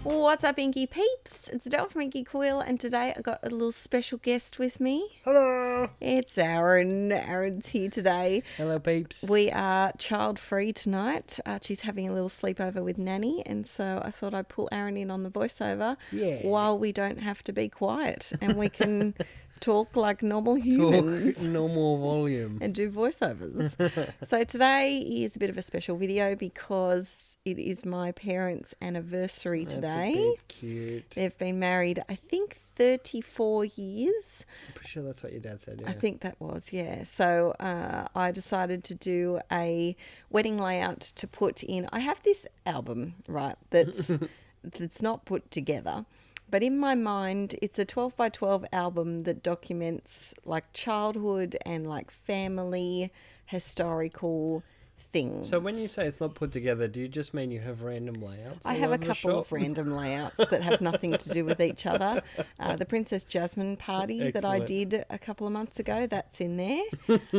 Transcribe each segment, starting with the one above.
What's up, Inkie peeps? It's Adele from Inkie Quill, and today I got a little special guest with me. Hello. It's Aaron. Aaron's here today. Hello, peeps. We are child-free tonight. Archie's having a little sleepover with Nanny, and so I thought I'd pull Aaron in on the voiceover while we don't have to be quiet, and we can talk like normal humans. Talk normal volume. And do voiceovers. So today is a bit of a special video because it is my parents' anniversary today. That's a bit cute. They've been married, I think, 34 years. I'm pretty sure that's what your dad said, yeah. I think that was, yeah. So I decided to do a wedding layout to put in. I have this album, right, that's not put together. But in my mind, it's a 12 by 12 album that documents like childhood and like family historical things. So when you say it's not put together, do you just mean you have random layouts? I have a couple of random layouts that have nothing to do with each other. The Princess Jasmine party that I did a couple of months ago, that's in there.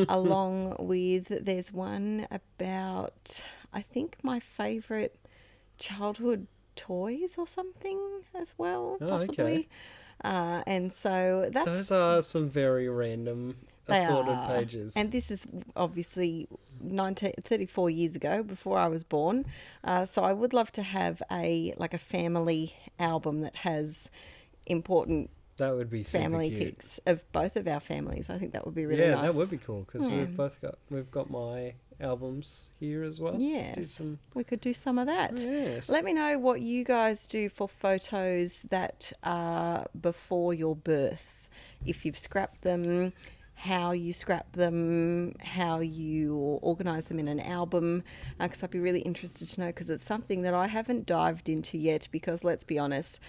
Along with, there's one about, I think, my favourite childhood toys or something as well, possibly. Okay. And so that's... Those are some very random assorted pages. And this is obviously 34 years ago, before I was born. So I would love to have a family album that has important that would be super family cute. pics of both of our families. I think that would be really nice. Yeah, that would be cool because we've got my albums here as well. Yes, we could do some of that. Yes. Let me know what you guys do for photos that are before your birth. If you've scrapped them, how you scrap them, how you organise them in an album, because I'd be really interested to know, because it's something that I haven't dived into yet, because let's be honest,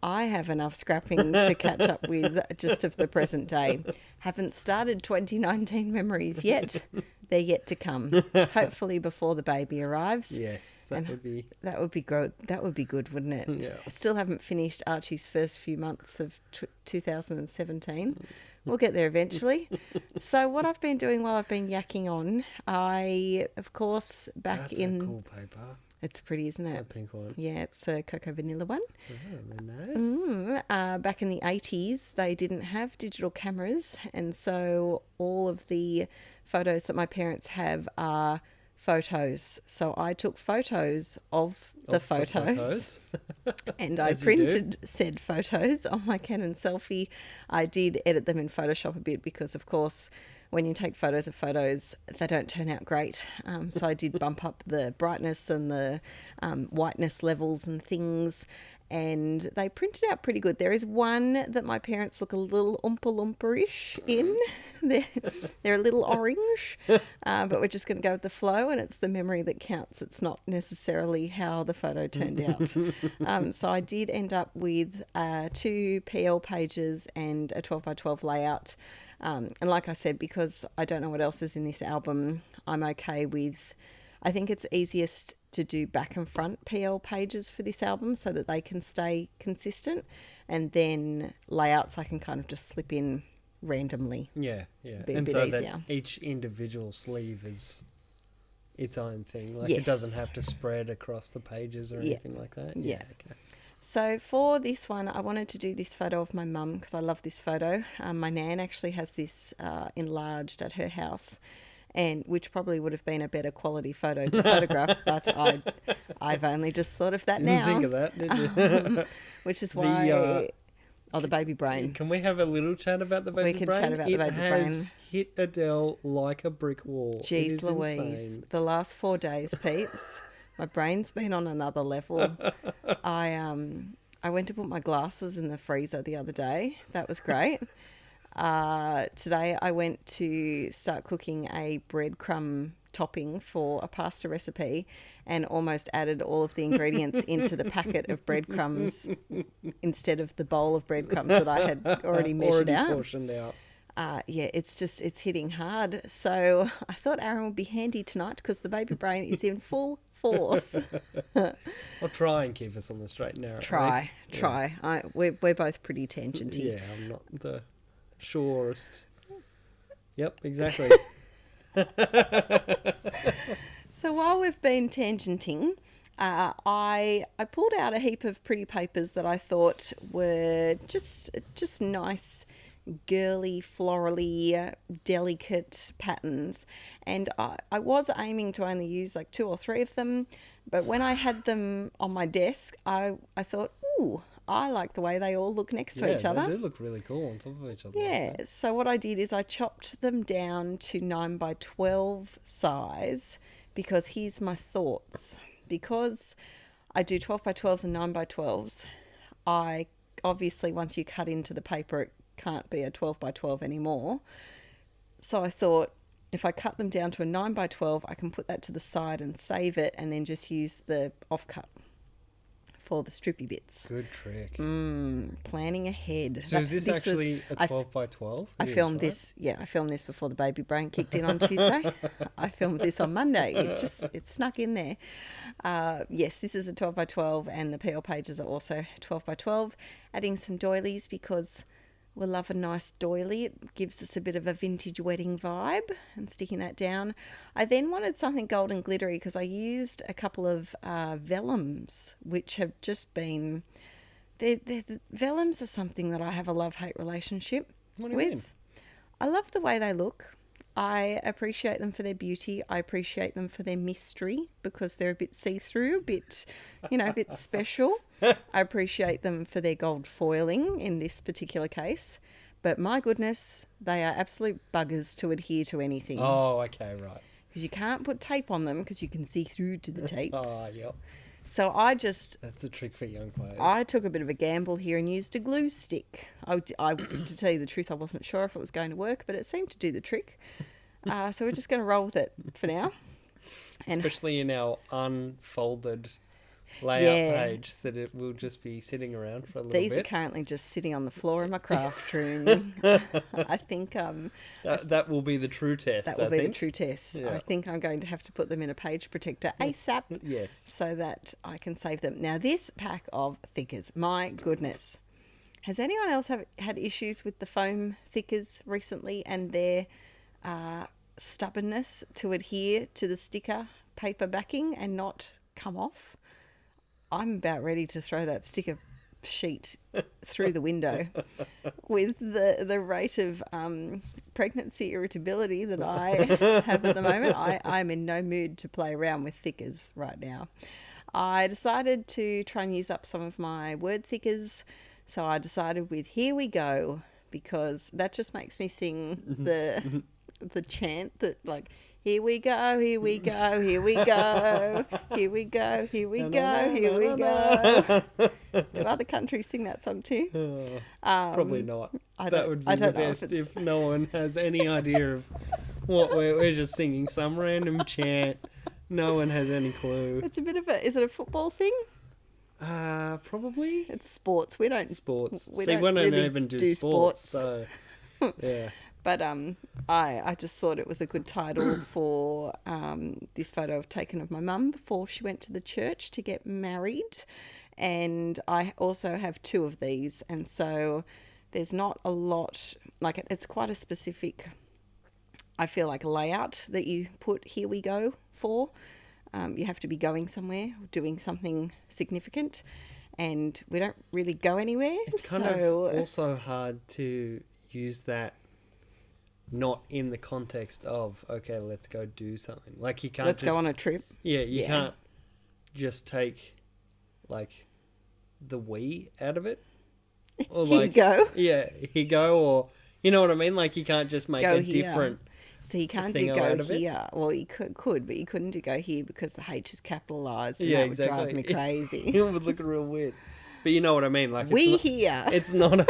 I have enough scrapping to catch up with just of the present day. Haven't started 2019 memories yet. They're yet to come. Hopefully before the baby arrives. Yes, that would be good. That would be good, wouldn't it? Yeah. I still haven't finished Archie's first few months of 2017. We'll get there eventually. So what I've been doing while I've been yakking on, I, of course, That's a cool paper. It's pretty, isn't it? That pink one. Yeah, it's a cocoa vanilla one. Oh, nice. Back in the 80s, they didn't have digital cameras, and so all of the photos that my parents have are photos. So I took photos of the photos. And I printed said photos on my Canon selfie. I did edit them in Photoshop a bit because, of course, when you take photos of photos, they don't turn out great. So I did bump up the brightness and the whiteness levels and things, and they printed out pretty good. There is one that my parents look a little Oompa Loompa-ish in. They're a little orange, but we're just going to go with the flow, and it's the memory that counts. It's not necessarily how the photo turned out. So I did end up with 2 PL pages and a 12 by 12 layout. And like I said, because I don't know what else is in this album, I'm okay with, I think it's easiest to do back and front PL pages for this album so that they can stay consistent, and then layouts I can kind of just slip in randomly. Yeah. And so easier. That each individual sleeve is its own thing. Like It doesn't have to spread across the pages or anything like that. Yeah. Okay. So for this one, I wanted to do this photo of my mum because I love this photo. My nan actually has this enlarged at her house, and which probably would have been a better quality photo to photograph, but I've only just thought of that now. Didn't think of that, did you? Which is why... the baby brain. Can we have a little chat about the baby brain? We can chat about the baby brain. It has hit Adele like a brick wall. Jeez Louise. Insane. The last 4 days, peeps... My brain's been on another level. I went to put my glasses in the freezer the other day. That was great. Today I went to start cooking a breadcrumb topping for a pasta recipe and almost added all of the ingredients into the packet of breadcrumbs instead of the bowl of breadcrumbs that I had already measured out. Portioned out. It's hitting hard. So I thought Aaron would be handy tonight because the baby brain is in full force. I'll try and keep us on the straight and narrow. Try. We're both pretty tangenty. Yeah, I'm not the surest. Yep, exactly. So while we've been tangenting, I pulled out a heap of pretty papers that I thought were just nice, girly, florally, delicate patterns, and I was aiming to only use like 2 or 3 of them, but when I had them on my desk, I thought, ooh, I like the way they all look next to each other. They do look really cool on top of each other. Yeah, so what I did is I chopped them down to 9 by 12 size, because here's my thoughts. Because I do 12 by 12s and 9 by 12s, I obviously, once you cut into the paper, it can't be a 12 by 12 anymore. So I thought, if I cut them down to a 9 by 12, I can put that to the side and save it, and then just use the offcut for the strippy bits. Good trick. Planning ahead. So is this actually a 12 by 12? I filmed this. Yeah, I filmed this before the baby brain kicked in on Tuesday. I filmed this on Monday. It snuck in there. Yes, this is a 12 by 12, and the PL pages are also 12 by 12. Adding some doilies because we love a nice doily. It gives us a bit of a vintage wedding vibe, and sticking that down. I then wanted something gold and glittery because I used a couple of vellums, which have just been... The vellums are something that I have a love-hate relationship What do you mean? I love the way they look. I appreciate them for their beauty. I appreciate them for their mystery because they're a bit see-through, a bit special. I appreciate them for their gold foiling in this particular case. But my goodness, they are absolute buggers to adhere to anything. Oh, okay, right. Because you can't put tape on them because you can see through to the tape. Oh, yep. So That's a trick for young players. I took a bit of a gamble here and used a glue stick. To tell you the truth, I wasn't sure if it was going to work, but it seemed to do the trick. So we're just going to roll with it for now. Especially in our unfolded layout page, that it will just be sitting around for a little bit. These are currently just sitting on the floor in my craft room. I think that will be the true test. That will be the true test. Yeah. I think I'm going to have to put them in a page protector ASAP. Yes. So that I can save them. Now, this pack of thickers, my goodness. Has anyone else had issues with the foam thickers recently and their stubbornness to adhere to the sticker paper backing and not come off? I'm about ready to throw that sticker sheet through the window with the rate of pregnancy irritability that I have at the moment. I'm in no mood to play around with thickers right now. I decided to try and use up some of my word thickers, so I decided with Here We Go, because that just makes me sing the chant that, like, here we go, here we go, here we go, here we go, here we go, here we go. Do other countries sing that song too? Probably not. That would be the best if no one has any idea of what we're just singing some random chant. No one has any clue. It's a bit of is it a football thing? Probably. It's sports. We don't really even do sports. So, yeah. But I just thought it was a good title for this photo taken of my mum before she went to the church to get married. And I also have 2 of these. And so there's not a lot, like it's quite a specific, I feel like, layout that you put Here We Go for. You have to be going somewhere, doing something significant. And we don't really go anywhere. It's kind of also hard to use that not in the context of, okay, let's go do something. Like, you can't let's go on a trip. Yeah, you can't just take, like, the we out of it. Or here like, you go. Yeah, here you go, or, you know what I mean? Like, you can't just make a different So you can't do go here. Well, you could, but you couldn't do go here because the H is capitalised, and that would drive me crazy. It would look real weird. But you know what I mean? Like, here. It's not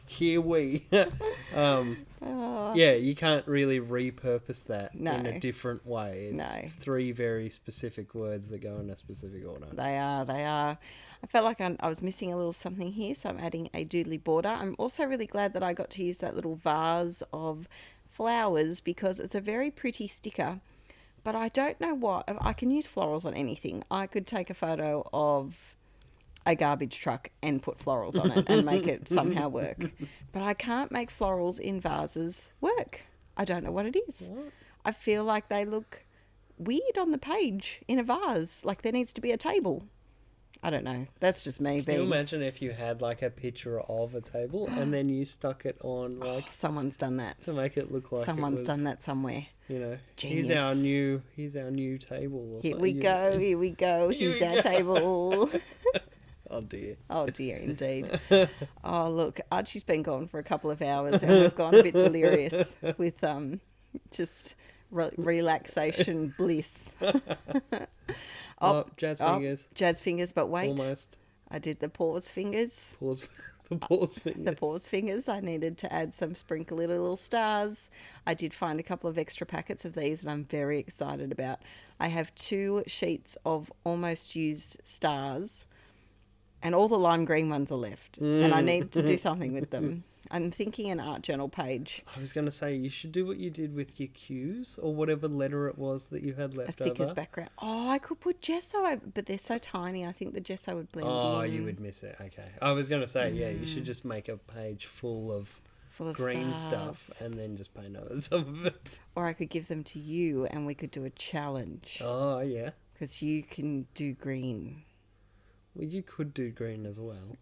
here we. Yeah, you can't really repurpose that in a different way. It's 3 very specific words that go in a specific order. They are. I felt like I was missing a little something here, so I'm adding a doodly border. I'm also really glad that I got to use that little vase of flowers because it's a very pretty sticker. But I don't know what. I can use florals on anything. I could take a photo of a garbage truck and put florals on it and make it somehow work. But I can't make florals in vases work. I don't know what it is. What? I feel like they look weird on the page in a vase. Like there needs to be a table. I don't know. That's just me. Can you imagine if you had like a picture of a table and then you stuck it on like... Someone's done that. To make it look like someone's done that somewhere. You know, Genius. Here's our new table. Or here we go. Here's our table. Oh dear. Oh dear, indeed. Oh look, Archie's been gone for a couple of hours and we've gone a bit delirious with just relaxation bliss. Jazz fingers. Jazz fingers, but wait. Almost. I did the pause fingers. The pause fingers. The pause fingers. I needed to add some sprinkly little stars. I did find a couple of extra packets of these and I'm very excited about. I have 2 sheets of almost used stars and all the lime green ones are left and I need to do something with them. I'm thinking an art journal page. I was going to say, you should do what you did with your cues or whatever letter it was that you had left over. A thick as background. Oh, I could put gesso over, but they're so tiny. I think the gesso would blend in. Oh, you would miss it. Okay. I was going to say, yeah, you should just make a page full of green stars. stuff and then just paint over the top of it. Or I could give them to you and we could do a challenge. Oh, yeah. Because you can do green. Well, you could do green as well.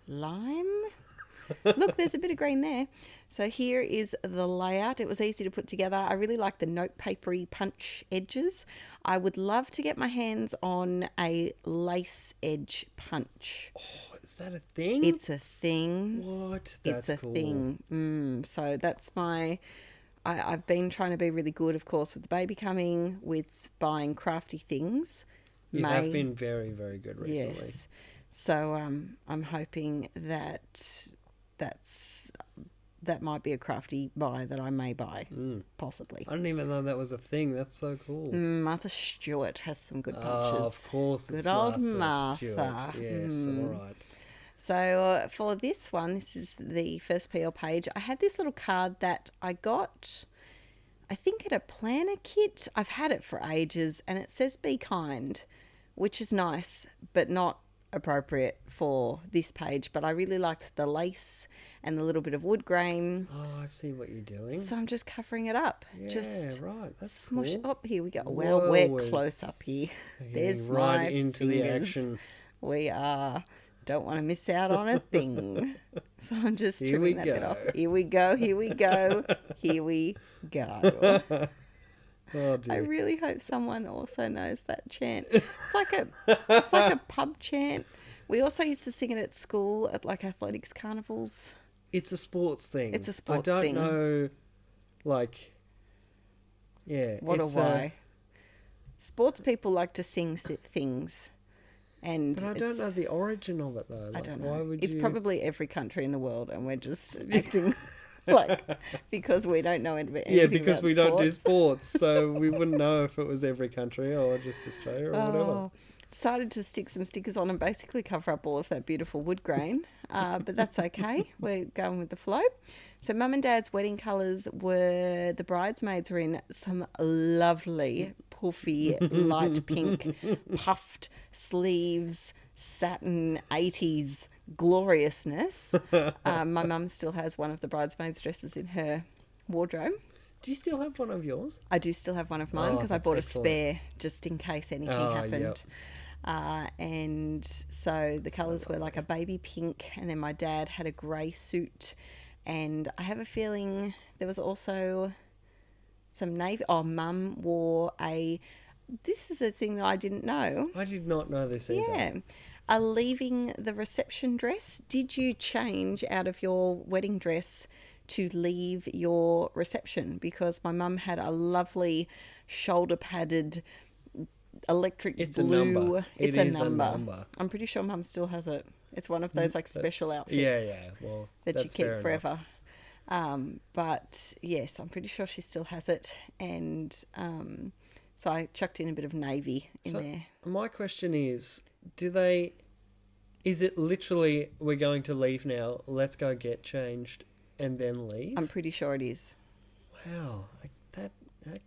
Lime? Look, there's a bit of green there. So here is the layout. It was easy to put together. I really like the note papery punch edges. I would love to get my hands on a lace edge punch. Oh, is that a thing? It's a thing. What? That's it's a cool. thing. So that's my... I've been trying to be really good, of course, with the baby coming, with buying crafty things. You have been very, very good recently. Yes. So I'm hoping that that might be a crafty buy that I may buy, possibly. I didn't even know that was a thing. That's so cool. Martha Stewart has some good punches. Oh, of course, good it's old Martha Martha. Stewart. Yes, all right. So for this one, this is the first PL page. I had this little card that I got, I think, at a planner kit. I've had it for ages, and it says "Be kind," which is nice, but not appropriate for this page. But I really liked the lace and the little bit of wood grain. Oh, I see what you're doing. So I'm just covering it up. Yeah, just right. That's smush. cool. Oh, here we go. Whoa, Well, we're close up here. There's right my into fingers. the action. We are. Don't want to miss out on a thing. So I'm just Here trimming we that go. bit off. Here we go. Here we go. Here we go. Oh dear. I really hope someone also knows that chant. It's like a pub chant. We also used to sing it at school at like athletics carnivals. It's a sports thing. It's a sports I thing. don't know, like, yeah. What a why. Sports people like to sing things. And but I don't know the origin of it though. Like, I don't know. Why would it's you... probably every country in the world, and we're just acting like because we don't know anything. Yeah, because we don't do sports. sports, so we wouldn't know if it was every country or just Australia or whatever. Decided to stick some stickers on and basically cover up all of that beautiful wood grain, but that's okay. We're going with the flow. So Mum and Dad's wedding colours were, the bridesmaids were in some lovely puffy light pink puffed sleeves, satin 80s gloriousness. My mum still has one of the bridesmaids' dresses in her wardrobe. Do you still have one of yours? I do still have one of mine because I bought a spare just in case anything happened. Yep. And so the colours were like a baby pink, and then my dad had a grey suit, and I have a feeling there was also some navy. Oh, Mum wore this is a thing that I didn't know. I did not know this either. Yeah. A leaving the reception dress. Did you change out of your wedding dress to leave your reception? Because my mum had a lovely shoulder padded electric It's blue. a number. It's It is a a number. number. I'm pretty sure Mum still has it. It's one of those like special outfits. Yeah. Well, that you that's keep fair forever. But yes, I'm pretty sure she still has it, and so I chucked in a bit of navy in there. My question is, is it literally we're going to leave now, let's go get changed and then leave? I'm pretty sure it is. Wow. Okay.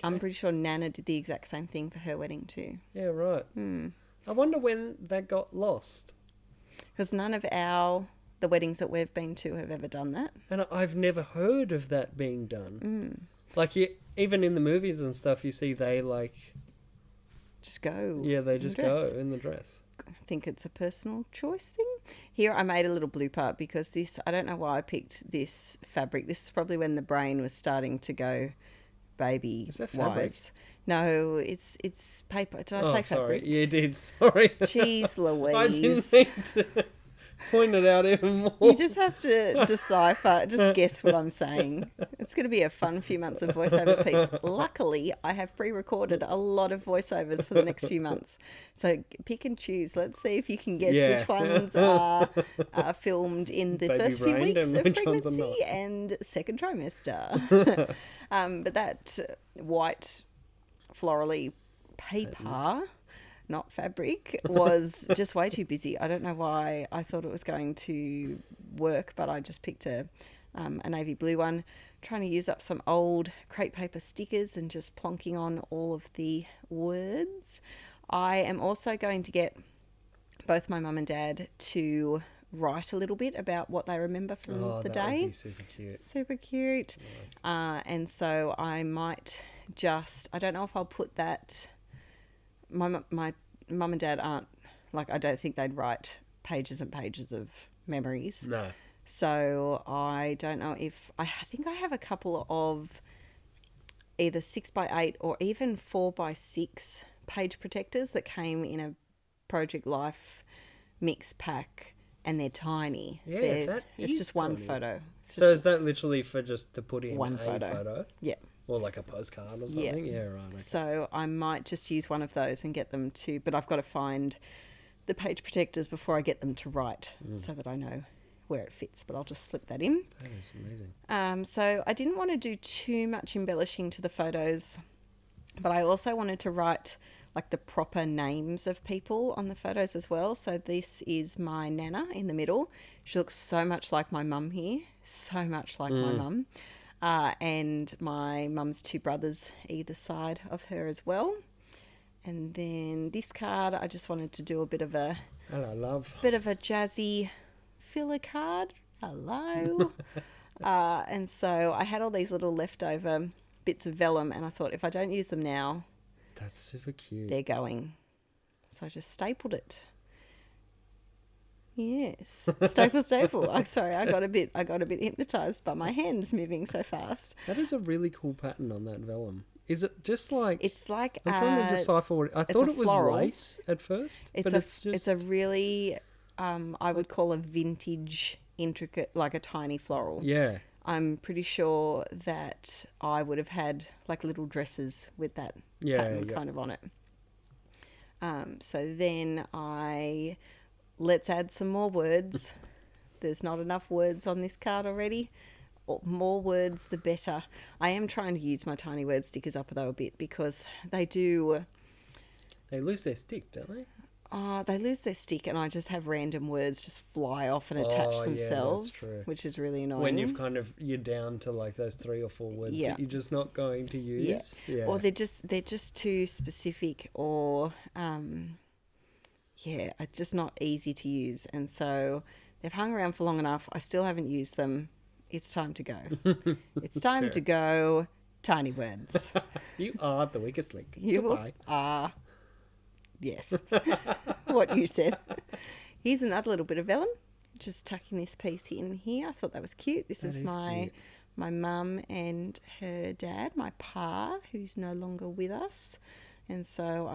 I'm pretty sure Nana did the exact same thing for her wedding too. Yeah, right. I wonder when that got lost. Because none of the weddings that we've been to have ever done that. And I've never heard of that being done. Like, even in the movies and stuff, you see they, like... Just go. Yeah, they just go in the dress. I think it's a personal choice thing. Here I made a little blooper because this, I don't know why I picked this fabric. This is probably when the brain was starting to go baby Is that fabric? wise. No, it's paper. Did I say sorry. fabric? You did. Sorry. Jeez Louise. I didn't mean to point it out even more. You just have to decipher, just guess what I'm saying. It's going to be a fun few months of voiceovers, peeps. Luckily, I have pre-recorded a lot of voiceovers for the next few months. So pick and choose. Let's see if you can guess which ones are filmed in the first few weeks of pregnancy and second trimester. But that white florally paper... not fabric, was just way too busy. I don't know why I thought it was going to work, but I just picked a navy blue one, trying to use up some old crepe paper stickers and just plonking on all of the words. I am also going to get both my mum and dad to write a little bit about what they remember from the day. Would be super cute. Super cute. Nice. And so I might just, I don't know if I'll put that... My mum and dad aren't, like, I don't think they'd write pages and pages of memories. No. So I don't know if, I think I have a couple of either 6x8 or even 4x6 page protectors that came in a Project Life mix pack, and they're tiny. Yeah, it's just one photo. So is that literally for just to put in one photo? Yeah. Or like a postcard or something? Yeah, right. Okay. So I might just use one of those and get them to... But I've got to find the page protectors before I get them to write so that I know where it fits. But I'll just slip that in. That is amazing. So I didn't want to do too much embellishing to the photos. But I also wanted to write like the proper names of people on the photos as well. So this is my Nana in the middle. She looks so much like my mum here. So much like my mum. And my mum's two brothers either side of her as well. And then this card, I just wanted to do a bit of a... Hello, love. Bit of a jazzy filler card. Hello. And so I had all these little leftover bits of vellum, and I thought if I don't use them now... That's super cute. They're going. So I just stapled it. Yes, staple. I'm sorry, I got a bit hypnotized by my hands moving so fast. That is a really cool pattern on that vellum. Is it just like? It's like I'm trying to decipher what I thought it was lace at first. It's a really I would call a vintage intricate, like a tiny floral. Yeah. I'm pretty sure that I would have had like little dresses with that pattern kind of on it. So then let's add some more words. There's not enough words on this card already. More words, the better. I am trying to use my tiny word stickers up though a bit because they do... They lose their stick, don't they? They lose their stick and I just have random words just fly off and attach themselves, that's true. Which is really annoying. When you're down to like those 3 or 4 words that you're just not going to use. Yeah. Or they're just too specific or... it's just not easy to use. And so they've hung around for long enough. I still haven't used them. It's time to go. It's time to go. Tiny words. You are the weakest link. You Goodbye. are. Yes. What you said. Here's another little bit of vellum. Just tucking this piece in here. I thought that was cute. This is my mum and her dad, my pa, who's no longer with us. And so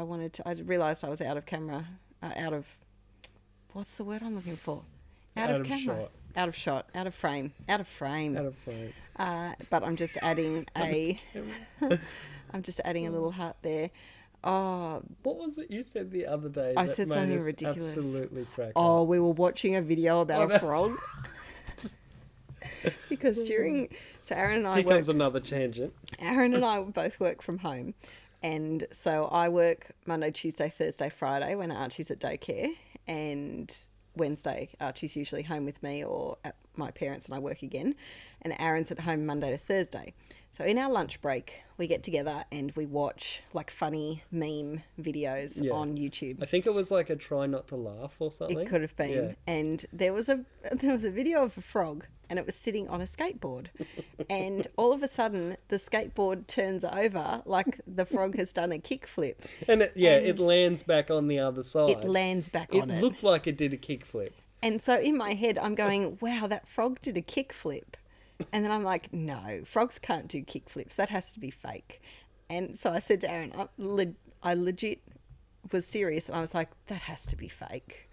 I realised I was out of camera. What's the word I'm looking for? Out of camera. Shot. Out of shot. Out of frame. Out of frame. But I'm just adding I'm just adding a little heart there. Oh, what was it you said the other day? I said something ridiculous. Absolutely crack up. We were watching a video about a frog. Because so Aaron and I Here comes another tangent. Aaron and I both work from home. And so I work Monday, Tuesday, Thursday, Friday when Archie's at daycare, and Wednesday Archie's usually home with me or at my parents and I work again, and Aaron's at home Monday to Thursday. So in our lunch break we get together and we watch like funny meme videos on YouTube. I think it was like a try not to laugh or something. It could have been. And there was a video of a frog, and it was sitting on a skateboard. And all of a sudden, the skateboard turns over like the frog has done a kickflip. And it lands back on the other side. It lands back on it. It looked like it did a kickflip. And so in my head, I'm going, wow, that frog did a kickflip. And then I'm like, no, frogs can't do kickflips. That has to be fake. And so I said to Aaron, I legit was serious. And I was like, that has to be fake.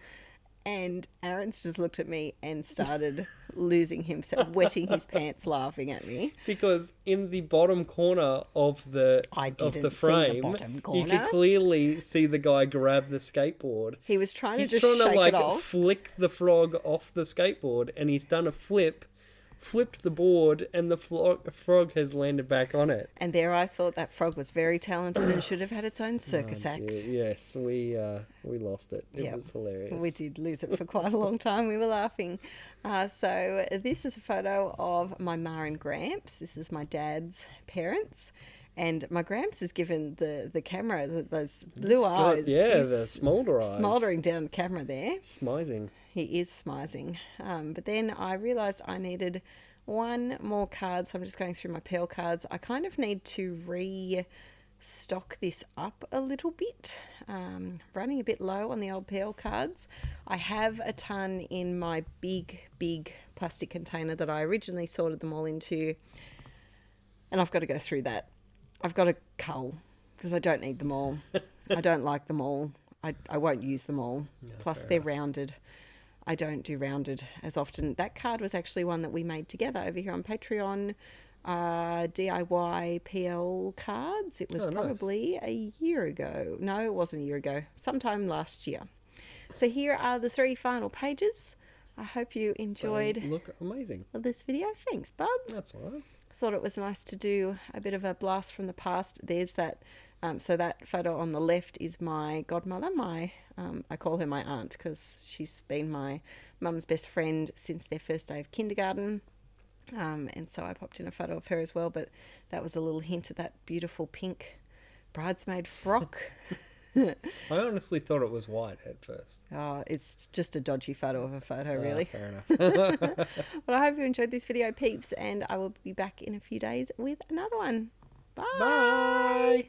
And Aaron's just looked at me and started losing himself, wetting his pants, laughing at me. Because in the bottom corner of the frame, you could clearly see the guy grab the skateboard. He was trying to shake it off. Flick the frog off the skateboard, and he's done a flip, flipped the board, and the frog has landed back on it. And there I thought that frog was very talented and should have had its own circus act. Yes, we lost it. It was hilarious. We did lose it for quite a long time. We were laughing. So this is a photo of my ma and Gramps. This is my dad's parents. And my Gramps has given the camera those blue eyes. Yeah, the smolder eyes. Smouldering down the camera there. Smizing. He is smizing. But then I realised I needed one more card, so I'm just going through my Pearl cards. I kind of need to restock this up a little bit. Running a bit low on the old Pearl cards. I have a ton in my big plastic container that I originally sorted them all into, and I've got to go through that. I've got to cull because I don't need them all. I don't like them all. I won't use them all. Yeah, plus they're rounded. I don't do rounded as often. That card was actually one that we made together over here on Patreon. DIY PL cards. It was probably a year ago. No, it wasn't a year ago. Sometime last year. So here are the 3 final pages. I hope you enjoyed. They look amazing. This video. Thanks, Bub. That's all right. Thought it was nice to do a bit of a blast from the past. There's that. So that photo on the left is my godmother. I call her my aunt because she's been my mum's best friend since their first day of kindergarten. And so I popped in a photo of her as well. But that was a little hint at that beautiful pink bridesmaid frock. I honestly thought it was white at first. Oh, it's just a dodgy photo of a photo, really. Fair enough. Well, I hope you enjoyed this video, peeps, and I will be back in a few days with another one. Bye. Bye.